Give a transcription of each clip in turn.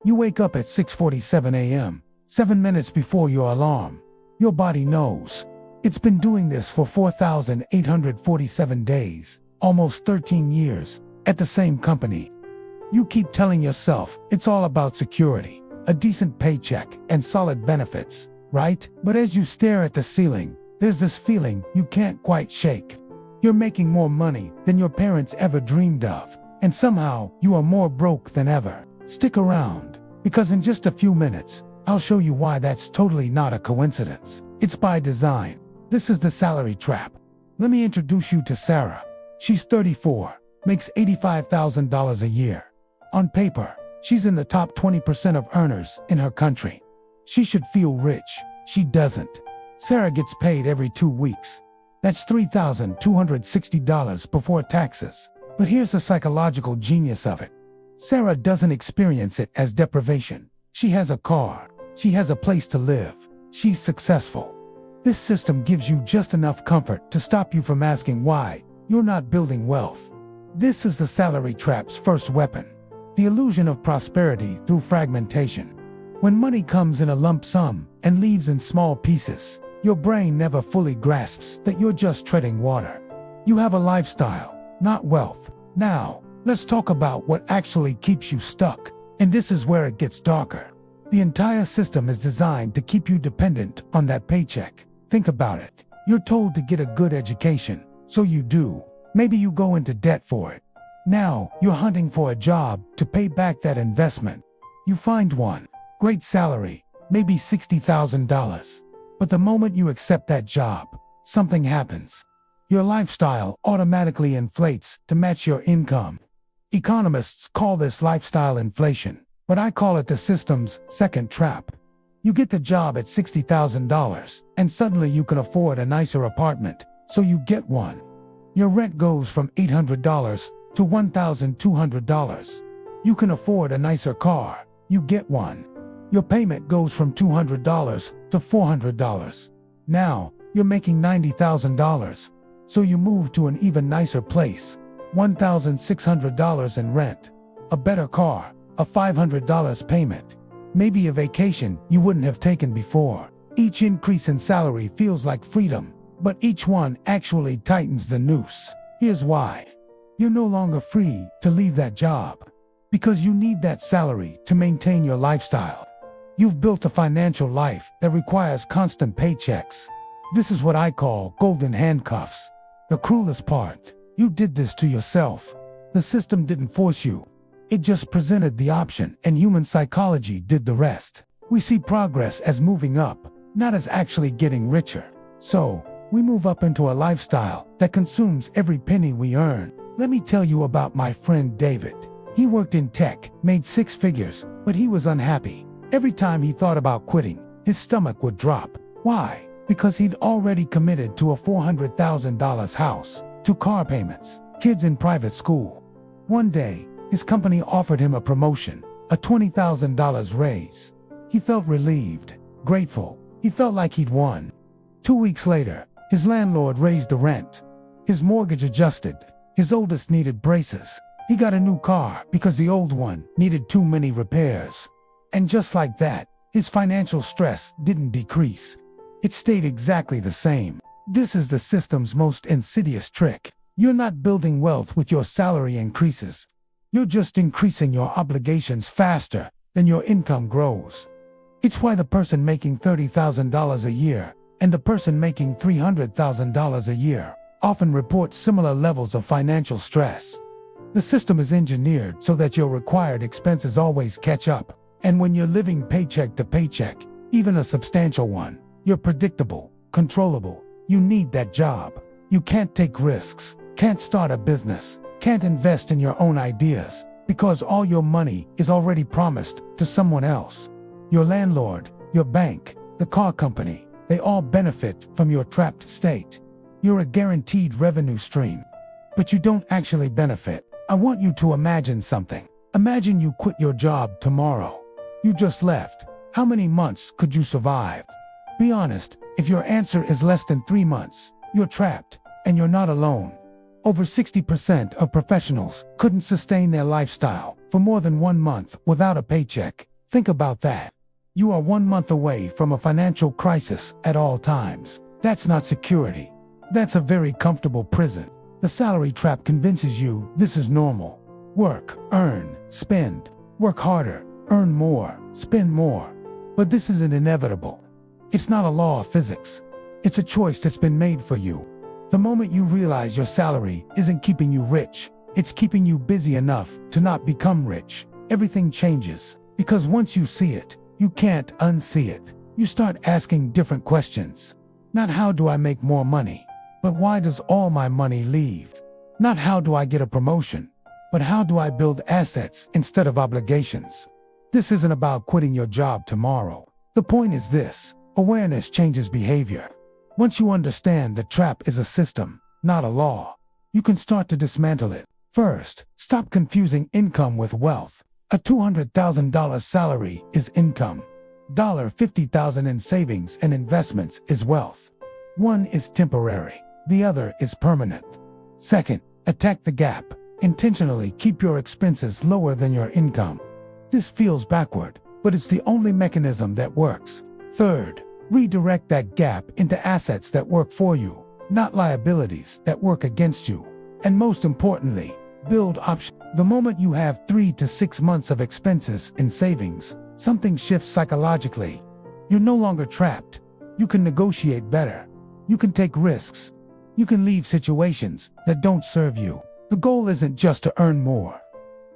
You wake up at 6:47 a.m., 7 minutes before your alarm. Your body knows. It's been doing this for 4,847 days, almost 13 years, at the same company. You keep telling yourself it's all about security, a decent paycheck, and solid benefits, right? But as you stare at the ceiling, there's this feeling you can't quite shake. You're making more money than your parents ever dreamed of, and somehow you are more broke than ever. Stick around, because in just a few minutes, I'll show you why that's totally not a coincidence. It's by design. This is the salary trap. Let me introduce you to Sarah. She's 34, makes $85,000 a year. On paper, she's in the top 20% of earners in her country. She should feel rich. She doesn't. Sarah gets paid every 2 weeks. That's $3,260 before taxes. But here's the psychological genius of it. Sarah doesn't experience it as deprivation. She has a car. She has a place to live. She's successful. This system gives you just enough comfort to stop you from asking why you're not building wealth. This is the salary trap's first weapon. The illusion of prosperity through fragmentation. When money comes in a lump sum and leaves in small pieces, your brain never fully grasps that you're just treading water. You have a lifestyle, not wealth. Now, let's talk about what actually keeps you stuck. And this is where it gets darker. The entire system is designed to keep you dependent on that paycheck. Think about it. You're told to get a good education, so you do. Maybe you go into debt for it. Now, you're hunting for a job to pay back that investment. You find one. Great salary, maybe $60,000. But the moment you accept that job, something happens. Your lifestyle automatically inflates to match your income. Economists call this lifestyle inflation, but I call it the system's second trap. You get the job at $60,000, and suddenly you can afford a nicer apartment, so you get one. Your rent goes from $800 to $1,200. You can afford a nicer car, you get one. Your payment goes from $200 to $400. Now, you're making $90,000, so you move to an even nicer place. $1,600 in rent, a better car, a $500 payment, maybe a vacation you wouldn't have taken before. Each increase in salary feels like freedom, but each one actually tightens the noose. Here's why. You're no longer free to leave that job, because you need that salary to maintain your lifestyle. You've built a financial life that requires constant paychecks. This is what I call golden handcuffs. The cruelest part. You did this to yourself. The system didn't force you. It just presented the option, and human psychology did the rest. We see progress as moving up, not as actually getting richer. So, we move up into a lifestyle that consumes every penny we earn. Let me tell you about my friend David. He worked in tech, made 6 figures, but he was unhappy. Every time he thought about quitting, his stomach would drop. Why? Because he'd already committed to a $400,000 house, 2 car payments, kids in private school. One day, his company offered him a promotion, a $20,000 raise. He felt relieved, grateful. He felt like he'd won. 2 weeks later, his landlord raised the rent. His mortgage adjusted. His oldest needed braces. He got a new car because the old one needed too many repairs. And just like that, his financial stress didn't decrease. It stayed exactly the same. This is the system's most insidious trick. You're not building wealth with your salary increases. You're just increasing your obligations faster than your income grows. It's why the person making $30,000 a year and the person making $300,000 a year often report similar levels of financial stress. The system is engineered so that your required expenses always catch up. And when you're living paycheck to paycheck, even a substantial one, you're predictable, controllable. You need that job. You can't take risks, can't start a business, can't invest in your own ideas, because all your money is already promised to someone else. Your landlord, your bank, the car company, they all benefit from your trapped state. You're a guaranteed revenue stream, but you don't actually benefit. I want you to imagine something. Imagine you quit your job tomorrow. You just left. How many months could you survive? Be honest, if your answer is less than 3 months, you're trapped, and you're not alone. Over 60% of professionals couldn't sustain their lifestyle for more than 1 month without a paycheck. Think about that. You are 1 month away from a financial crisis at all times. That's not security. That's a very comfortable prison. The salary trap convinces you this is normal. Work, earn, spend. Work harder, earn more, spend more. But this isn't inevitable. It's not a law of physics. It's a choice that's been made for you. The moment you realize your salary isn't keeping you rich, it's keeping you busy enough to not become rich, everything changes. Because once you see it, you can't unsee it. You start asking different questions. Not how do I make more money, but why does all my money leave? Not how do I get a promotion, but how do I build assets instead of obligations? This isn't about quitting your job tomorrow. The point is this: awareness changes behavior. Once you understand the trap is a system, not a law, you can start to dismantle it. First, stop confusing income with wealth. A $200,000 salary is income. $50,000 in savings and investments is wealth. One is temporary, the other is permanent. Second, attack the gap. Intentionally keep your expenses lower than your income. This feels backward, but it's the only mechanism that works. Third, redirect that gap into assets that work for you, not liabilities that work against you. And most importantly, build options. The moment you have 3 to 6 months of expenses in savings, something shifts psychologically. You're no longer trapped. You can negotiate better. You can take risks. You can leave situations that don't serve you. The goal isn't just to earn more.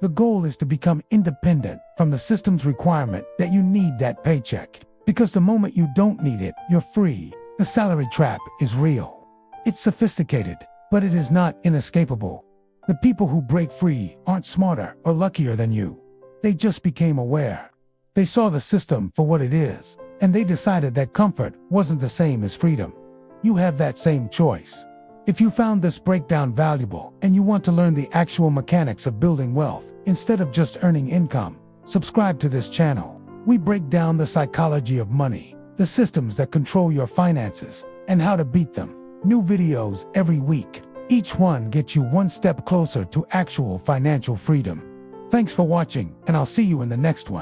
The goal is to become independent from the system's requirement that you need that paycheck. Because the moment you don't need it, you're free. The salary trap is real. It's sophisticated, but it is not inescapable. The people who break free aren't smarter or luckier than you. They just became aware. They saw the system for what it is, and they decided that comfort wasn't the same as freedom. You have that same choice. If you found this breakdown valuable and you want to learn the actual mechanics of building wealth instead of just earning income, subscribe to this channel. We break down the psychology of money, the systems that control your finances, and how to beat them. New videos every week. Each one gets you one step closer to actual financial freedom. Thanks for watching, and I'll see you in the next one.